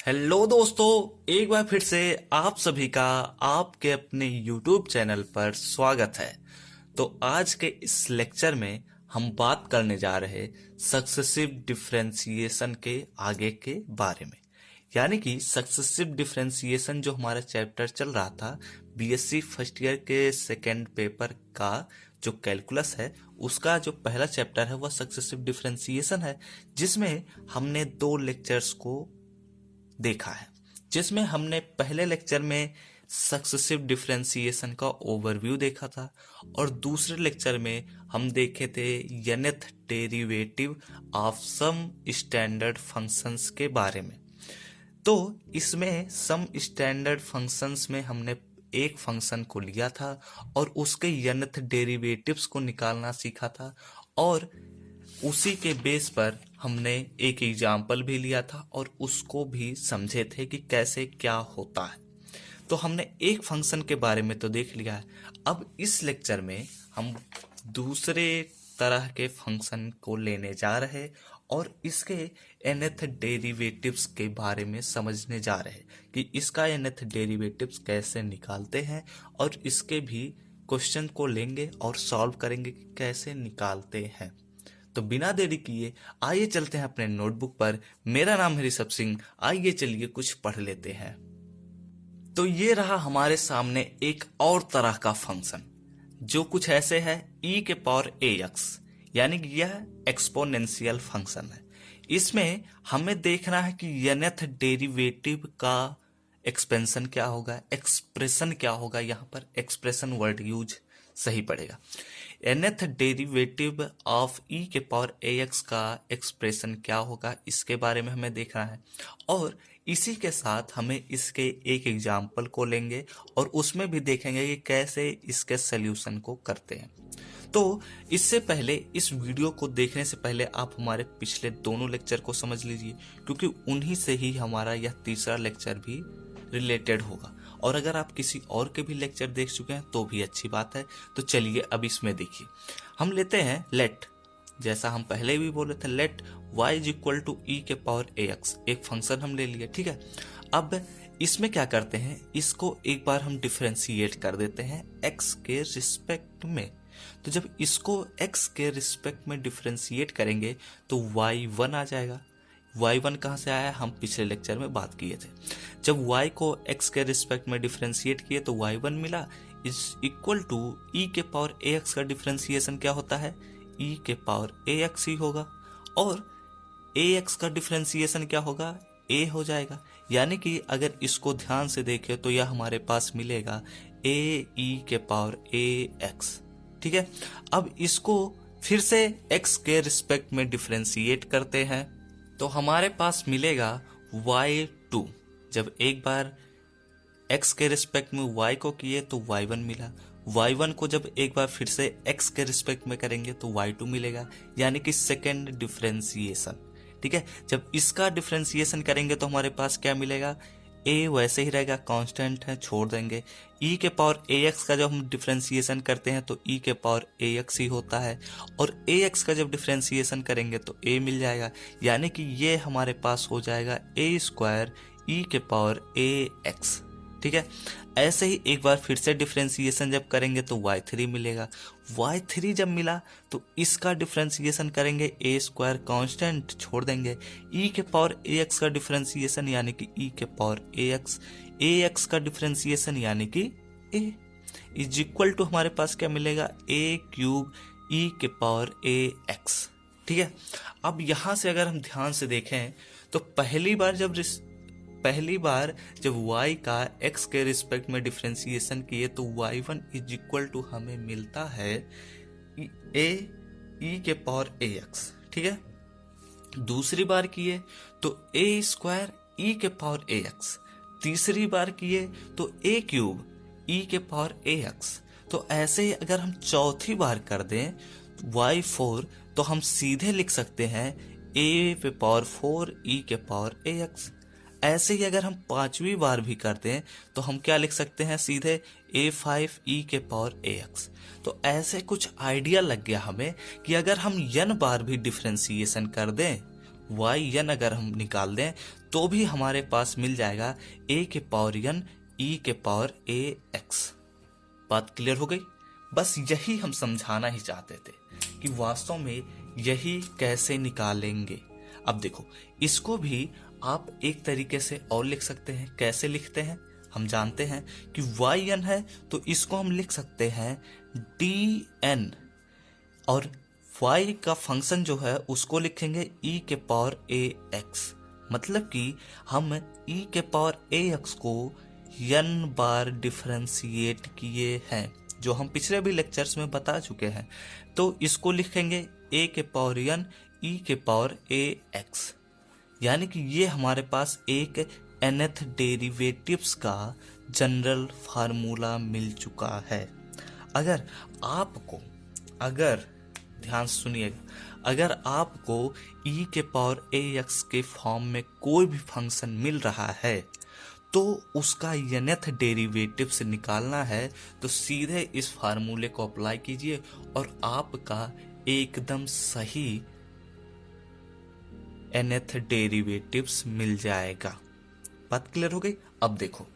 Hello दोस्तों, एक बार फिर से आप सभी का आपके अपने YouTube चैनल पर स्वागत है। तो आज के इस लेक्चर में हम बात करने जा रहे सक्सेसिव डिफरेंशिएशन के आगे के बारे में। यानी कि सक्सेसिव डिफरेंशिएशन जो हमारा चैप्टर चल रहा था बीएससी फर्स्ट ईयर के सेकेंड पेपर का जो कैलकुलस है, उसका जो पहला चैप्टर है वह सक्सेसिव डिफरेंशिएशन है, जिसमें हमने 2 लेक्चर्स को देखा है। जिसमें हमने पहले लेक्चर में सक्सेसिव डिफरेंशिएशन का ओवरव्यू देखा था और दूसरे लेक्चर में हम देखे थे nth derivative of some standard functions के बारे में। तो इसमें सम स्टैंडर्ड फंक्शंस में हमने एक फंक्शन को लिया था और उसके nth डेरिवेटिव्स को निकालना सीखा था, और उसी के बेस पर हमने एक एग्जाम्पल भी लिया था और उसको भी समझे थे कि कैसे क्या होता है। तो हमने एक फंक्शन के बारे में तो देख लिया है। अब इस लेक्चर में हम दूसरे तरह के फंक्शन को लेने जा रहे और इसके nth डेरिवेटिव्स के बारे में समझने जा रहे कि इसका nth डेरिवेटिव्स कैसे निकालते हैं, और इसके भी क्वेश्चन को लेंगे और सॉल्व करेंगे कि कैसे निकालते हैं। तो बिना देरी किए आइए चलते हैं अपने नोटबुक पर। मेरा नाम है ऋषभ सिंह, आइए चलिए कुछ पढ़ लेते हैं। तो ये रहा हमारे सामने एक और तरह का फंक्शन जो कुछ ऐसे है e के पावर ax, यानी कि यह एक्सपोनेंशियल फंक्शन है। इसमें हमें देखना है कि nth डेरिवेटिव का एक्सपेंशन क्या होगा, एक्सप्रेशन क्या होगा। यहाँ पर एक्सप्रेशन वर्ड यूज सही पड़ेगा। nth डेरिवेटिव ऑफ e के पावर ax का एक्सप्रेशन क्या होगा, इसके बारे में हमें देखना है। और इसी के साथ हमें इसके एक एग्जाम्पल को लेंगे और उसमें भी देखेंगे कि कैसे इसके सल्यूशन को करते हैं। तो इससे पहले, इस वीडियो को देखने से पहले आप हमारे पिछले दोनों लेक्चर को समझ लीजिए, क्योंकि उन्हीं से ही हमारा यह तीसरा लेक्चर भी रिलेटेड होगा। और अगर आप किसी और के भी लेक्चर देख चुके हैं तो भी अच्छी बात है। तो चलिए अब इसमें देखिए, हम लेते हैं लेट, जैसा हम पहले भी बोले थे, let y is equal to e के पावर ax। एक फंक्शन हम ले लिए, ठीक है। अब इसमें क्या करते हैं, इसको एक बार हम डिफरेंशिएट कर देते हैं x के रिस्पेक्ट में। तो जब इसको x के रिस्पेक्ट में डिफरेंशिएट करेंगे तो y1 आ जाएगा। y1 कहाँ से आया, हम पिछले लेक्चर में बात किए थे। जब y को x के रिस्पेक्ट में डिफरेंशिएट किए तो y1 मिला, इज इक्वल टू e के पावर ax का डिफरेंशिएशन क्या होता है, e के पावर ax ही होगा। और ax का डिफरेंशिएशन क्या होगा, a हो जाएगा। यानी कि अगर इसको ध्यान से देखें तो यह हमारे पास मिलेगा a e के पावर ax, ठीक है। अब इसको फिर से x के रिस्पेक्ट में डिफरेंशिएट करते हैं तो हमारे पास मिलेगा y2। जब एक बार x के रिस्पेक्ट में y को किए तो y1 मिला, y1 को जब एक बार फिर से x के रिस्पेक्ट में करेंगे तो y2 मिलेगा, यानी कि सेकेंड डिफरेंशिएशन, ठीक है। जब इसका डिफरेंशिएशन करेंगे तो हमारे पास क्या मिलेगा, a वैसे ही रहेगा, कांस्टेंट है, छोड़ देंगे। e के पावर ax का जब हम डिफरेंशिएशन करते हैं तो e के पावर ax ही होता है, और ax का जब डिफरेंशिएशन करेंगे तो a मिल जाएगा, यानी कि ये हमारे पास हो जाएगा a स्क्वायर e के पावर ax, ठीक है। ऐसे ही एक बार फिर से डिफरेंशिएशन जब करेंगे तो y3 मिलेगा। y3 जब मिला तो इसका डिफरेंशिएशन करेंगे, a स्क्वायर कांस्टेंट छोड़ देंगे, e के पावर ax का डिफरेंशिएशन यानी कि e के पावर ax का डिफरेंशिएशन यानी कि a इज इक्वल टू हमारे पास क्या मिलेगा, a क्यूब e के पावर ax, ठीक है। अब यहाँ से अगर हम ध्यान से देखें तो पहली बार जब y का x के रिस्पेक्ट में डिफरेंशिएशन किए तो y1 इज इक्वल टू हमें मिलता है a e के पावर ax, ठीक है। दूसरी बार किए तो a स्क्वायर e के पावर ax, तीसरी बार किए तो a क्यूब e के पावर ax। तो ऐसे ही अगर हम चौथी बार कर दें y4 तो हम सीधे लिख सकते हैं a पे पावर 4 e के पावर ax। ऐसे ही अगर हम पांचवी बार भी करते हैं तो हम क्या लिख सकते हैं, सीधे a5 e के पावर ax। तो ऐसे कुछ आइडिया लग गया हमें कि अगर हम n बार भी डिफरेंशिएशन कर दें वाई एन अगर हम निकाल दें तो भी हमारे पास मिल जाएगा ए के पावर एन ई के पावर ए एक्स। बात क्लियर हो गई? बस यही हम समझाना ही चाहते थे कि वास्तव में यही कैसे निकालेंगे। अब देखो, इसको भी आप एक तरीके से और लिख सकते हैं। कैसे लिखते हैं? हम जानते हैं कि वाई एन है तो इसको हम लिख सकते हैं डी एन, और y का फंक्शन जो है उसको लिखेंगे e के पावर ए एक्स। मतलब कि हम e के पावर ए एक्स को n बार डिफरेंशिएट किए हैं, जो हम पिछले भी लेक्चर्स में बता चुके हैं। तो इसको लिखेंगे a के पावर n e के पावर ए एक्स, यानी कि ये हमारे पास एक nth डेरिवेटिव्स का जनरल फार्मूला मिल चुका है। अगर ध्यान सुनिएगा, अगर आपको e के पावर ए एक्स के फॉर्म में कोई भी फंक्शन मिल रहा है तो उसका nth डेरिवेटिव से निकालना है, तो सीधे इस फार्मूले को अप्लाई कीजिए और आपका एकदम सही nth डेरिवेटिव्स मिल जाएगा। बात क्लियर हो गई? अब देखो,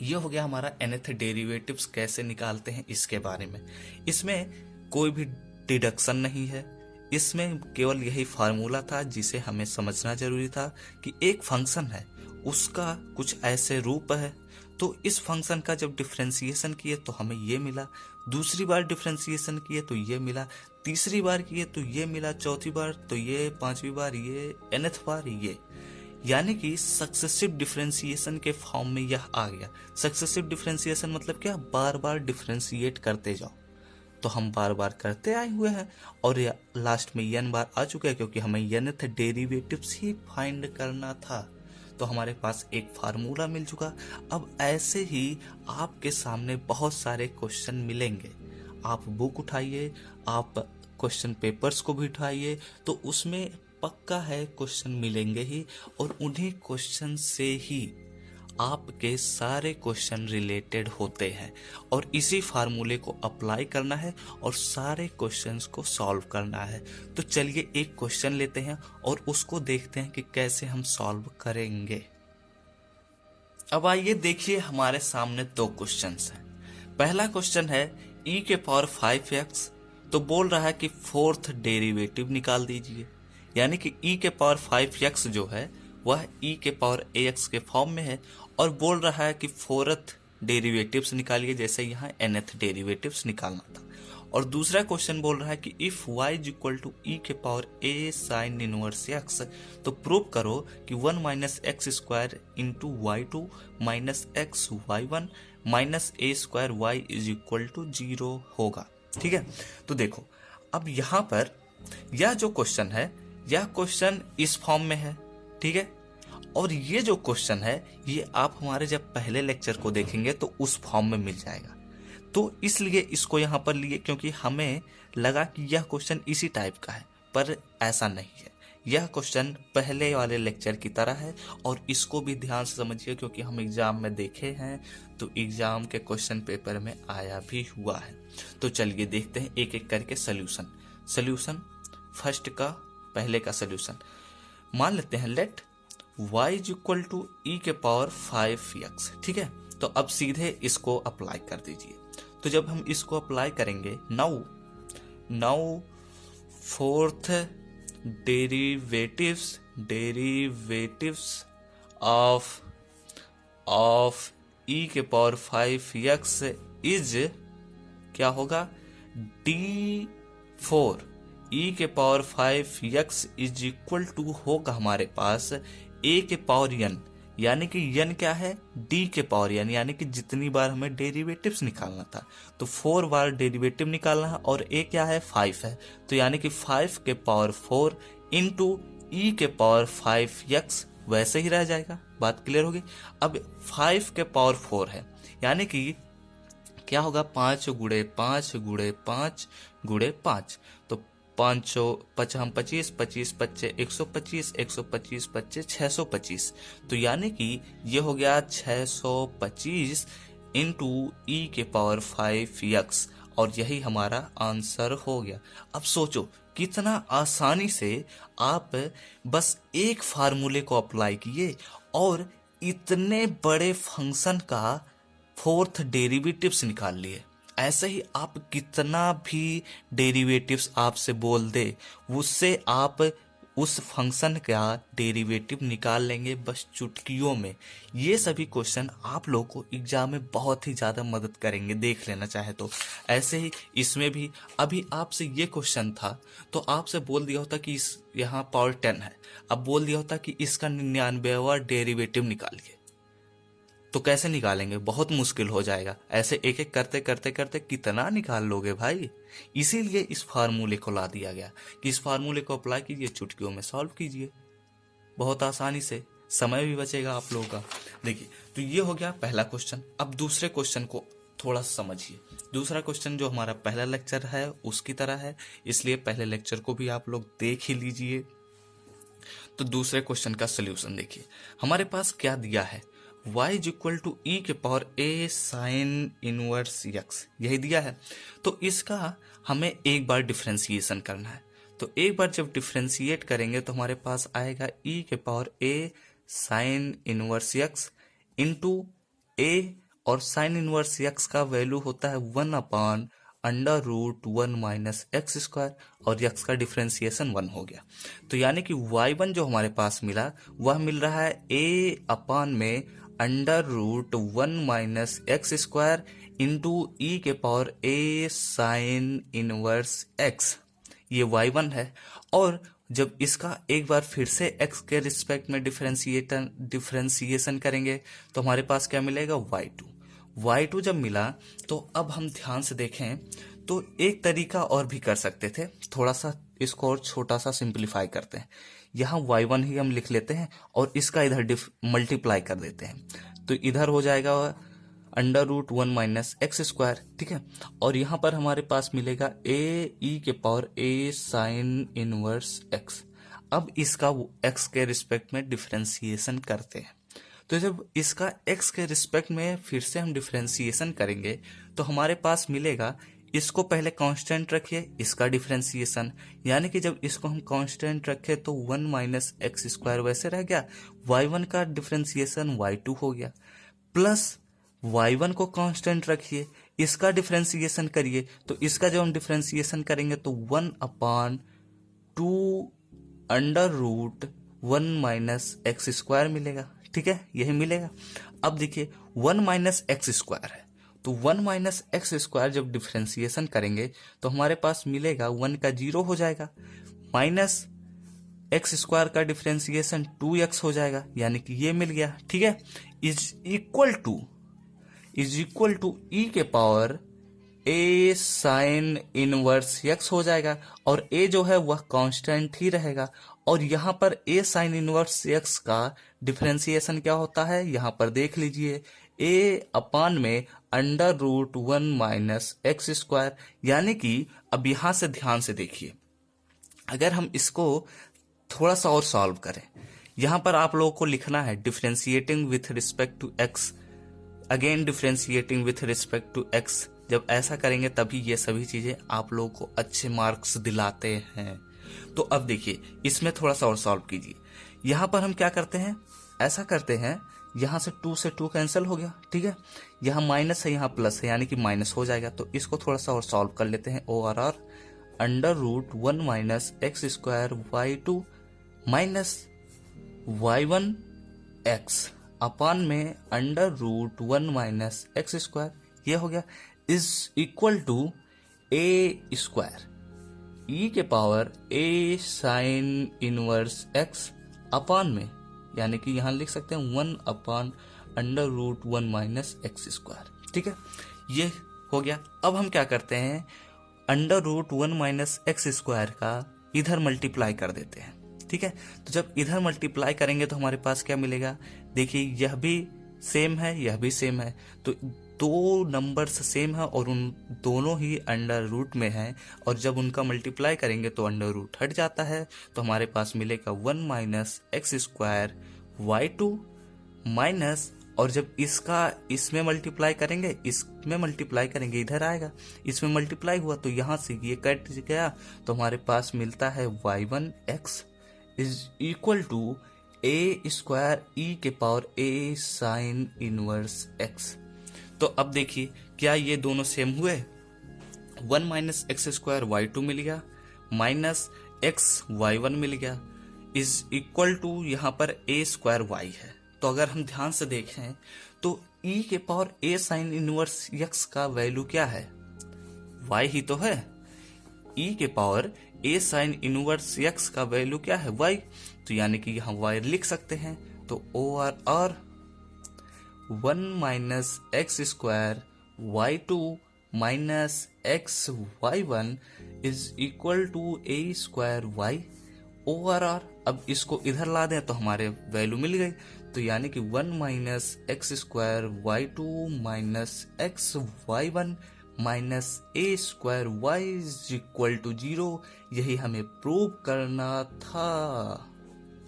ये हो गया हमारा nth डेरिवेटिव्स कैसे निकालते हैं इसके बारे में। इसमें कोई भी डिडक्शन नहीं है, इसमें केवल यही फार्मूला था जिसे हमें समझना जरूरी था कि एक फंक्शन है, उसका कुछ ऐसे रूप है, तो इस फंक्शन का जब डिफरेंशिएशन किए तो हमें ये मिला, दूसरी बार डिफरेंशिएशन किए तो ये मिला, तीसरी बार किए तो ये मिला, चौथी बार तो ये, पांचवी बार ये, nth बार ये, यानी कि सक्सेसिव डिफरेंशिएशन के फॉर्म में यह आ गया। सक्सेसिव डिफरेंशिएशन मतलब क्या? बार बार डिफरेंशिएट करते जाओ। तो हम बार बार करते आए हुए हैं और लास्ट में n बार आ चुका है, क्योंकि हमें nth डेरिवेटिव्स ही फाइंड करना था। तो हमारे पास एक फार्मूला मिल चुका। अब ऐसे ही आपके सामने बहुत सारे क्वेश्चन मिलेंगे। आप बुक उठाइए, आप क्वेश्चन पेपर्स को भी उठाइए, तो उसमें पक्का है क्वेश्चन मिलेंगे ही, और उन्हीं क्वेश्चन से ही आपके सारे क्वेश्चन रिलेटेड होते हैं, और इसी फार्मूले को अप्लाई करना है और सारे क्वेश्चंस को सॉल्व करना है। तो चलिए एक क्वेश्चन लेते हैं और उसको देखते हैं कि कैसे हम सॉल्व करेंगे। अब आइए देखिए, हमारे सामने दो क्वेश्चंस हैं। पहला क्वेश्चन है e के पावर 5x, तो बोल रहा है कि फोर्थ डेरिवेटिव निकाल दीजिए, यानी कि e के पावर 5x जो है वह e के पावर ax के फॉर्म में है, और बोल रहा है कि फोर्थ डेरिवेटिव्स निकालिए, जैसे यहाँ nth डेरिवेटिव्स निकालना था। और दूसरा क्वेश्चन बोल रहा है कि if y is equal to e के power a sine inverse x, तो प्रूव करो कि 1 minus x square into y two minus x y one minus a square y is equal to 0 होगा। ठीक है, तो देखो, अब यहाँ पर यह जो क्वेश्चन है, यह क्वेश्चन इस फॉर्म में है। ठीक है, और ये जो क्वेश्चन है ये आप हमारे जब पहले लेक्चर को देखेंगे तो उस फॉर्म में मिल जाएगा। तो इसलिए इसको यहाँ पर लिए, क्योंकि हमें लगा कि यह क्वेश्चन इसी टाइप का है, पर ऐसा नहीं है। यह क्वेश्चन पहले वाले लेक्चर की तरह है, और इसको भी ध्यान से समझिए, क्योंकि हम एग्जाम में देखे हैं, तो एग्जाम के क्वेश्चन पेपर में आया भी हुआ है। तो चलिए देखते हैं एक एक करके सोल्यूशन। फर्स्ट का, पहले का सोल्यूशन मान लेते हैं, let y is equal to e के पावर 5x। ठीक है, तो अब सीधे इसको अप्लाई कर दीजिए। तो जब हम इसको अप्लाई करेंगे, now fourth derivatives of e के पावर 5x इज क्या होगा? d4 e के power 5x is equal to होगा हमारे पास a के पावर n, यानी कि n क्या है? d के पावर n, यानी कि जितनी बार हमें डेरिवेटिव्स निकालना था तो 4 बार डेरिवेटिव निकालना है, और a क्या है? 5 है, तो यानी कि 5 के पावर 4 इंटू e के पावर 5x वैसे ही रह जाएगा। बात क्लियर होगी? अब 5 के पावर 4 है, यानी कि क्या होगा? 5 गुड़े 5 गुड़े 5 गुड़े 5, तो 5 हम 25 25 पच्चे 125 125 पच्चे 625, तो यानी कि ये हो गया 625 इंटू ई के पावर 5x, और यही हमारा आंसर हो गया। अब सोचो कितना आसानी से आप बस एक फार्मूले को अप्लाई किए और इतने बड़े फंक्शन का फोर्थ डेरिवेटिव्स निकाल लिए। ऐसे ही आप कितना भी डेरिवेटिव्स आपसे बोल दे, उससे आप उस फंक्शन का डेरिवेटिव निकाल लेंगे बस चुटकियों में। ये सभी क्वेश्चन आप लोगों को एग्जाम में बहुत ही ज़्यादा मदद करेंगे, देख लेना चाहे तो। ऐसे ही इसमें भी अभी आपसे ये क्वेश्चन था तो आपसे बोल दिया होता कि इस यहाँ पावर 10 है, अब बोल दिया होता कि इसका 99वां डेरिवेटिव निकालिए, तो कैसे निकालेंगे? बहुत मुश्किल हो जाएगा। ऐसे एक एक करते करते करते कितना निकाल लोगे भाई? इसीलिए इस फार्मूले को ला दिया गया कि इस फार्मूले को अप्लाई कीजिए, चुटकियों में सॉल्व कीजिए बहुत आसानी से, समय भी बचेगा आप लोगों का। देखिए, तो ये हो गया पहला क्वेश्चन। अब दूसरे क्वेश्चन को थोड़ा समझिए। दूसरा क्वेश्चन जो हमारा पहला लेक्चर है उसकी तरह है, इसलिए पहले लेक्चर को भी आप लोग देख ही लीजिए। तो दूसरे क्वेश्चन का सोल्यूशन देखिए, हमारे पास क्या दिया है, y इज इक्वल टू ई के power a sine inverse x, यही दिया है। तो इसका हमें एक बार डिफ्रेंसिएशन करना है। तो एक बार जब डिफ्रेंशिएट करेंगे तो हमारे पास आएगा e के power a sine inverse x into a, और साइन इनवर्स x का वैल्यू होता है 1/√1 माइनस एक्स स्क्वायर, और x का डिफ्रेंसिएशन 1 हो गया। तो यानी कि y1 जो हमारे पास मिला वह मिल रहा है a/में √1 माइनस एक्स स्क्वायर इंटू ई के power a sine inverse x, ये y1 है। और जब इसका एक बार फिर से x के रिस्पेक्ट में डिफ्रेंसिएशन करेंगे तो हमारे पास क्या मिलेगा, y2 जब मिला तो अब हम ध्यान से देखें तो एक तरीका और भी कर सकते थे, थोड़ा सा इसको और छोटा सा सिंप्लीफाई करते हैं। यहाँ y1 ही हम लिख लेते हैं और इसका इधर मल्टीप्लाई कर देते हैं, तो इधर हो जाएगा √1 माइनस एक्स स्क्वायर, ठीक है। और यहाँ पर हमारे पास मिलेगा a के power a sine inverse x। अब इसका x के रिस्पेक्ट में डिफ्रेंसिएशन करते हैं। तो जब इसका x के रिस्पेक्ट में फिर से हम डिफ्रेंसिएशन करेंगे तो हमारे पास मिलेगा, इसको पहले कांस्टेंट रखिए, इसका डिफ्रेंसिएशन, यानी कि जब इसको हम कांस्टेंट रखे तो 1 माइनस एक्स स्क्वायर वैसे रह गया, y1 का डिफ्रेंसिएशन y2 हो गया, प्लस y1 को कांस्टेंट रखिए, इसका डिफ्रेंसिएशन करिए, तो इसका जब हम डिफ्रेंसिएशन करेंगे तो 1/2 √1 माइनस एक्स स्क्वायर मिलेगा, ठीक है, यही मिलेगा। अब देखिए 1 माइनस एक्स स्क्वायर है, तो 1 माइनस एक्स स्क्वायर जब डिफ्रेंसिएशन करेंगे तो हमारे पास मिलेगा 1 का 0 हो जाएगा, माइनस एक्स स्क्वायर का डिफ्रेंसिएशन 2x हो जाएगा, यानी कि ये मिल गया, ठीक है। इज इक्वल टू ई के power a sine inverse x हो जाएगा, और a जो है वह कांस्टेंट ही रहेगा। और यहाँ पर a साइन इनवर्स x का डिफरेंशिएशन क्या होता है, यहाँ पर देख लीजिए, a/में √1 माइनस एक्स स्क्वायर, यानी कि अब यहाँ से ध्यान से देखिए, अगर हम इसको थोड़ा सा और सॉल्व करें, यहाँ पर आप लोगों को लिखना है differentiating with respect to x, again differentiating with respect to x। जब ऐसा करेंगे तभी ये सभी चीजें आप लोगों को अच्छे मार्क्स दिलाते हैं। तो अब देखिए इसमें थोड़ा सा और सॉल्व कीजिए। यहाँ पर हम क्या करते हैं, ऐसा करते हैं, यहाँ से 2 से 2 कैंसिल हो गया, ठीक है, यहाँ माइनस है यहाँ प्लस है, यानी कि माइनस हो जाएगा। तो इसको थोड़ा सा और सॉल्व कर लेते हैं। ORR √1 minus x square y2 minus y1 x upon में √1 माइनस एक्स स्क्वायर, ये हो गया, is equal to a square e के power a sine inverse x upon में, यानी कि यहां लिख सकते हैं 1/√1 माइनस एक्स स्क्वायर, ठीक है, ये हो गया। अब हम क्या करते हैं, √1 माइनस एक्स स्क्वायर का इधर मल्टीप्लाई कर देते हैं, ठीक है। तो जब इधर मल्टीप्लाई करेंगे तो हमारे पास क्या मिलेगा, देखिए यह भी सेम है, यह भी सेम है, तो दो नंबर्स सेम है और उन दोनों ही अंडर रूट में है, और जब उनका मल्टीप्लाई करेंगे तो अंडर रूट हट जाता है। तो हमारे पास मिलेगा 1 minus x square y2 minus और जब इसका इसमें मल्टीप्लाई करेंगे, इसमें मल्टीप्लाई करेंगे, इधर आएगा, इसमें मल्टीप्लाई हुआ तो यहाँ से ये कट गया, तो हमारे पास मिलता है y1x is equal to a square e के power a sine inverse x। तो अब देखिए क्या ये दोनों सेम हुए, 1 माइनस एक्स स्क्वायर y2 मिल गया, माइनस एक्स y1 मिल गया, इज इक्वल टू यहाँ पर ए स्क्वायर y है। तो अगर हम ध्यान से देखें तो e के power a sine inverse x का वैल्यू क्या है, y ही तो है। e के power a sine inverse x का वैल्यू क्या है, y। तो यानी कि यहाँ y लिख सकते हैं। तो OR 1 minus x square y2 minus x y1 is equal to a square y। OR अब इसको इधर ला दें तो हमारे वैल्यू मिल गई। तो यानी कि 1 minus x square y2 minus x y1 minus a square y is equal to 0। यही हमें प्रूव करना था।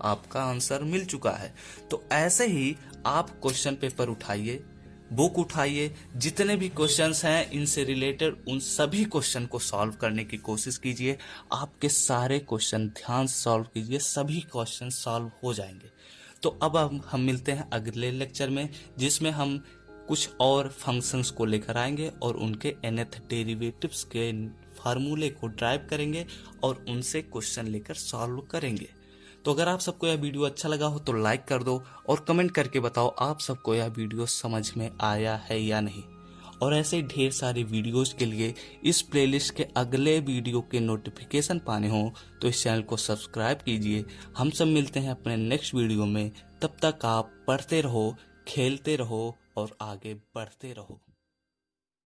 आपका आंसर मिल चुका है। तो ऐसे ही आप क्वेश्चन पेपर उठाइए, बुक उठाइए, जितने भी क्वेश्चंस हैं इनसे रिलेटेड उन सभी क्वेश्चन को सॉल्व करने की कोशिश कीजिए। आपके सारे क्वेश्चन ध्यान से सॉल्व कीजिए, सभी क्वेश्चन सॉल्व हो जाएंगे। तो अब हम मिलते हैं अगले लेक्चर में, जिसमें हम कुछ और फंक्शंस को लेकर आएंगे और उनके nth डेरिवेटिव्स के फार्मूले को ड्राइव करेंगे और उनसे क्वेश्चन लेकर सॉल्व करेंगे। तो अगर आप सबको यह वीडियो अच्छा लगा हो तो लाइक कर दो और कमेंट करके बताओ आप सबको यह वीडियो समझ में आया है या नहीं। और ऐसे ही ढेर सारे वीडियोस के लिए इस प्लेलिस्ट के अगले वीडियो के नोटिफिकेशन पाने हो तो इस चैनल को सब्सक्राइब कीजिए। हम सब मिलते हैं अपने नेक्स्ट वीडियो में। तब तक आप पढ़ते रहो, खेलते रहो और आगे बढ़ते रहो।